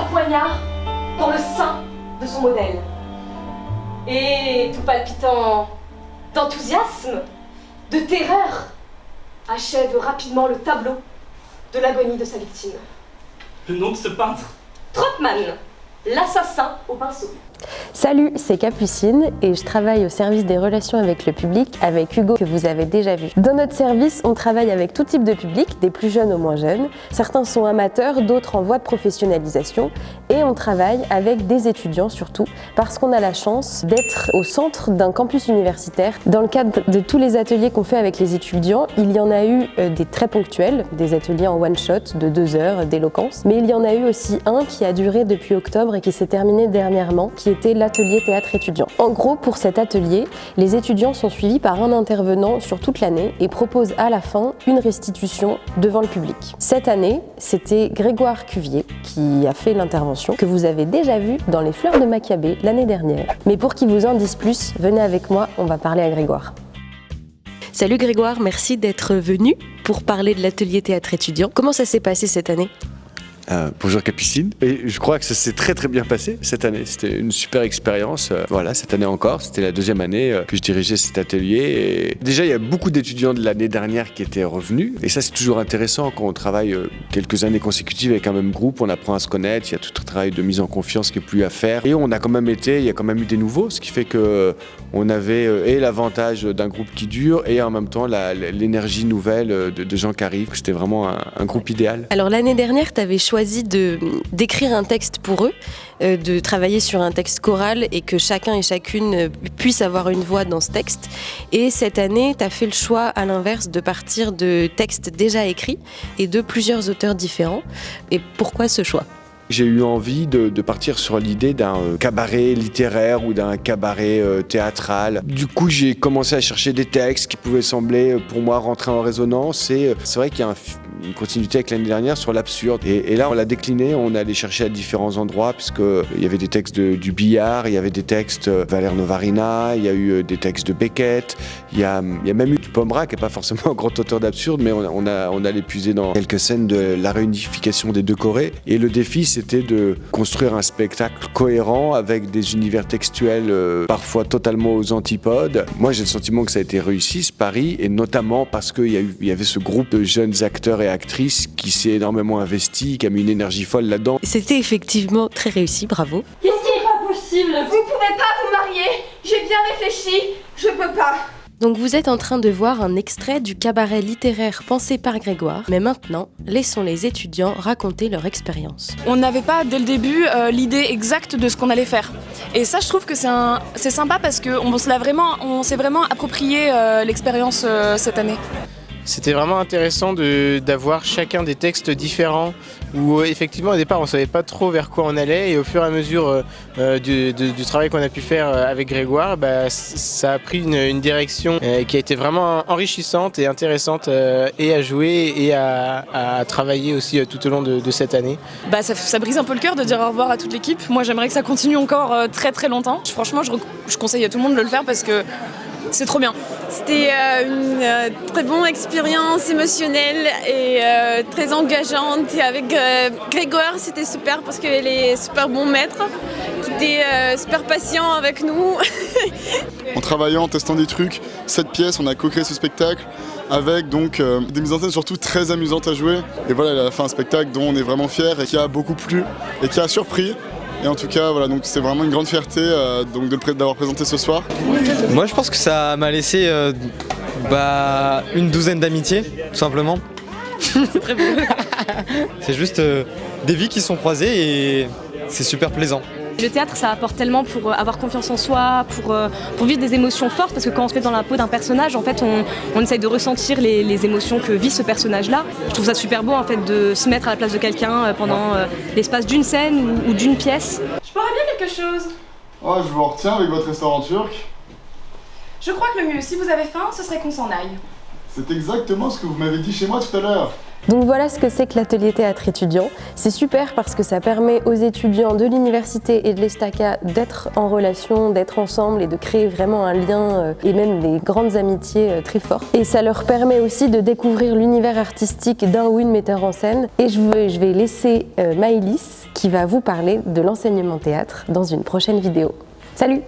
un poignard dans le sein de son modèle. Et tout palpitant d'enthousiasme, de terreur, achève rapidement le tableau de l'agonie de sa victime. Le nom de ce peintre? Troppmann, l'assassin au pinceau. Salut, c'est Capucine et je travaille au service des relations avec le public avec Hugo que vous avez déjà vu. Dans notre service, on travaille avec tout type de public, des plus jeunes aux moins jeunes. Certains sont amateurs, d'autres en voie de professionnalisation et on travaille avec des étudiants surtout parce qu'on a la chance d'être au centre d'un campus universitaire. Dans le cadre de tous les ateliers qu'on fait avec les étudiants, il y en a eu des très ponctuels, des ateliers en one-shot de 2 heures d'éloquence, mais il y en a eu aussi un qui a duré depuis octobre et qui s'est terminé dernièrement, qui était l'atelier théâtre étudiant. En gros, pour cet atelier, les étudiants sont suivis par un intervenant sur toute l'année et proposent à la fin une restitution devant le public. Cette année, c'était Grégoire Cuvier qui a fait l'intervention que vous avez déjà vue dans Les Fleurs de Maccabée l'année dernière. Mais pour qu'il vous en dise plus, venez avec moi, on va parler à Grégoire. Salut Grégoire, merci d'être venu pour parler de l'atelier théâtre étudiant. Comment ça s'est passé cette année ? Bonjour Capucine, et je crois que ça s'est très très bien passé cette année, c'était une super expérience, voilà, cette année encore, c'était la 2e année que je dirigeais cet atelier et déjà il y a beaucoup d'étudiants de l'année dernière qui étaient revenus et ça c'est toujours intéressant quand on travaille quelques années consécutives avec un même groupe, on apprend à se connaître, il y a tout un travail de mise en confiance qui est plus à faire et on a quand même il y a quand même eu des nouveaux, ce qui fait que on avait et l'avantage d'un groupe qui dure et en même temps l'énergie nouvelle de gens qui arrivent, c'était vraiment un groupe idéal. Alors l'année dernière, tu avais choisi d'écrire un texte pour eux, de travailler sur un texte choral et que chacun et chacune puisse avoir une voix dans ce texte. Et cette année, tu as fait le choix à l'inverse de partir de textes déjà écrits et de plusieurs auteurs différents. Et pourquoi ce choix ? J'ai eu envie de partir sur l'idée d'un cabaret littéraire ou d'un cabaret théâtral. Du coup, j'ai commencé à chercher des textes qui pouvaient sembler, pour moi, rentrer en résonance. Et c'est vrai qu'il y a une continuité avec l'année dernière sur l'absurde. Et là, on l'a décliné, on est allé chercher à différents endroits, puisqu'il y avait des textes du Billard, il y avait des textes Valère Novarina, il y a eu des textes de Beckett, il y a même eu du Pomera, qui n'est pas forcément un grand auteur d'absurde, mais on allait puiser dans quelques scènes de la réunification des 2 Corées. Et le défi, c'était de construire un spectacle cohérent avec des univers textuels parfois totalement aux antipodes. Moi, j'ai le sentiment que ça a été réussi, ce pari, et notamment parce qu'il y avait ce groupe de jeunes acteurs et actrice qui s'est énormément investi, qui a mis une énergie folle là-dedans. C'était effectivement très réussi, bravo. Qu'est-ce qui est pas possible? Vous pouvez pas vous marier. J'ai bien réfléchi, je peux pas. Donc vous êtes en train de voir un extrait du cabaret littéraire pensé par Grégoire. Mais maintenant, laissons les étudiants raconter leur expérience. On n'avait pas dès le début l'idée exacte de ce qu'on allait faire. Et ça, je trouve que c'est sympa parce qu'on s'est vraiment approprié l'expérience cette année. C'était vraiment intéressant d'avoir chacun des textes différents où effectivement au départ on ne savait pas trop vers quoi on allait et au fur et à mesure du travail qu'on a pu faire avec Grégoire, ça a pris une direction qui a été vraiment enrichissante et intéressante et à jouer et à travailler aussi tout au long de cette année. Ça brise un peu le cœur de dire au revoir à toute l'équipe. Moi j'aimerais que ça continue encore très très longtemps. Franchement je conseille à tout le monde de le faire parce que c'est trop bien. C'était une très bonne expérience émotionnelle et très engageante. Et avec Grégoire, c'était super parce qu'il est super bon maître, qui était super patient avec nous. En travaillant, en testant des trucs, cette pièce, on a co-créé ce spectacle avec donc des mises en scène surtout très amusantes à jouer. Et voilà, il a fait un spectacle dont on est vraiment fiers et qui a beaucoup plu et qui a surpris. Et en tout cas, voilà, donc c'est vraiment une grande fierté d'avoir présenté ce soir. Moi, je pense que ça m'a laissé une douzaine d'amitiés, tout simplement. C'est très beau. C'est juste des vies qui sont croisées et c'est super plaisant. Le théâtre, ça apporte tellement pour avoir confiance en soi, pour vivre des émotions fortes, parce que quand on se met dans la peau d'un personnage, en fait, on essaye de ressentir les émotions que vit ce personnage-là. Je trouve ça super beau, en fait, de se mettre à la place de quelqu'un pendant l'espace d'une scène ou d'une pièce. Je pourrais bien quelque chose. Oh, je vous retiens avec votre restaurant turc. Je crois que le mieux, si vous avez faim, ce serait qu'on s'en aille. C'est exactement ce que vous m'avez dit chez moi tout à l'heure. Donc voilà ce que c'est que l'atelier théâtre étudiant. C'est super parce que ça permet aux étudiants de l'université et de l'Estaca d'être en relation, d'être ensemble et de créer vraiment un lien et même des grandes amitiés très fortes. Et ça leur permet aussi de découvrir l'univers artistique d'un ou une metteur en scène. Et je vais laisser Maëlys qui va vous parler de l'enseignement théâtre dans une prochaine vidéo. Salut!